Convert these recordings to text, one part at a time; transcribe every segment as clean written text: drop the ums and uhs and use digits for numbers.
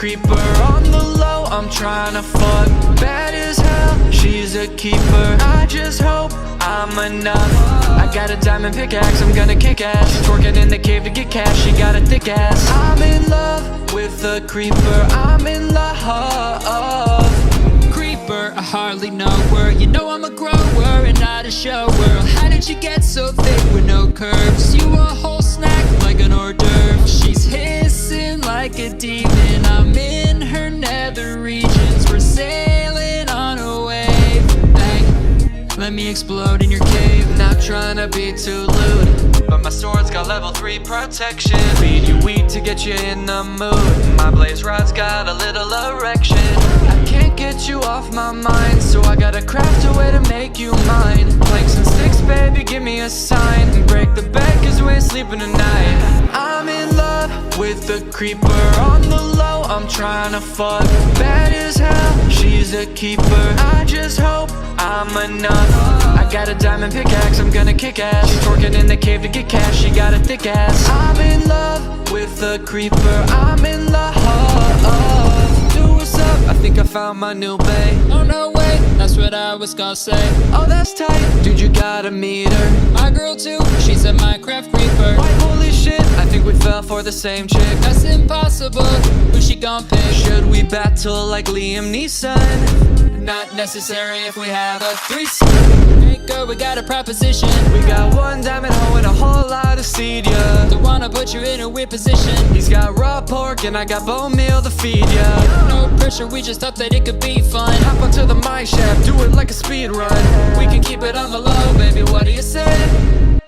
creeper on the low, I'm tryna fuck. Bad as hell, she's a keeper. I just hope I'm enough. I got a diamond pickaxe, I'm gonna kick ass. She's working in the cave to get cash, she got a thick ass. I'm in love with a creeper, I'm in love. Creeper, I hardly know her. You know I'm a grower and not a shower. How did you get so thick with no curves? You a whole snack like an hors d'oeuvre. She's hissing like a demon, I'm in her nether regions. We're sailing on a wave. Hey, let me explode in your cave. Not trying to be too lewd, but my sword's got level 3 protection. Feed you wheat to get you in the mood. My blaze rod's got a little erection. I can't get you off my mind, so I gotta craft a way to make you mine. Planks and sticks, baby, give me a sign. And break the bed cause we ain't sleeping tonight. I'm in love with the creeper on the low, I'm tryna fuck. Bad as hell, she's a keeper. I just hope I'm enough. I got a diamond pickaxe, I'm gonna kick ass. She's working in the cave to get cash, she got a thick ass. I'm in love with the creeper, I'm in love. Dude, what's up? I think I found my new bae. Oh no, wait, that's what I was gonna say. Oh, that's tight, dude, you gotta meet her. My girl too, she's a Minecraft creeper. Why, holy shit, I think we fell for the same chick. That's impossible, who she gon' pick? Should we battle like Liam Neeson? Not necessary if we have a threesome. Hey girl, we got a proposition. We got one diamond hoe and a whole lot of seed, yeah. Don't wanna put you in a weird position. He's got raw pork and I got bone meal to feed ya. No pressure, we just thought that it could be fun. Hop onto the mine shaft, do it like a speed run. We can keep it on the low, baby, what do you say?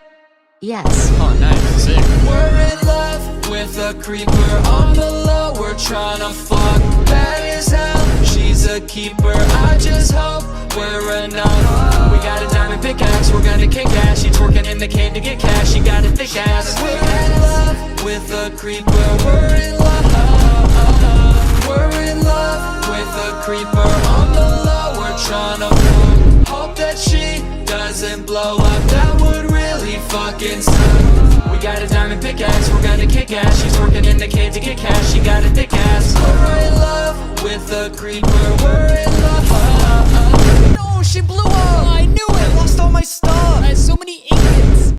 Yes. Oh nice, sick. We're in love with a creeper on the low, we're tryna fuck. Bad as hell, she's a keeper. I just hope we're enough. We got a diamond pickaxe, we're gonna kick ass. She's working in the cave to get cash, she got a thick ass. We're in love with a creeper, we're in love. We're in love with a creeper on the low, we're tryna fuck. Hope that she doesn't blow up, that would really fucking suck. We got a diamond pickaxe, we're gonna kick ass. She's working in the cave to get cash, she got a thick ass. We're in love with a creeper, we're in love. No, she blew up! I knew it! I lost all my stuff. I had so many ingots.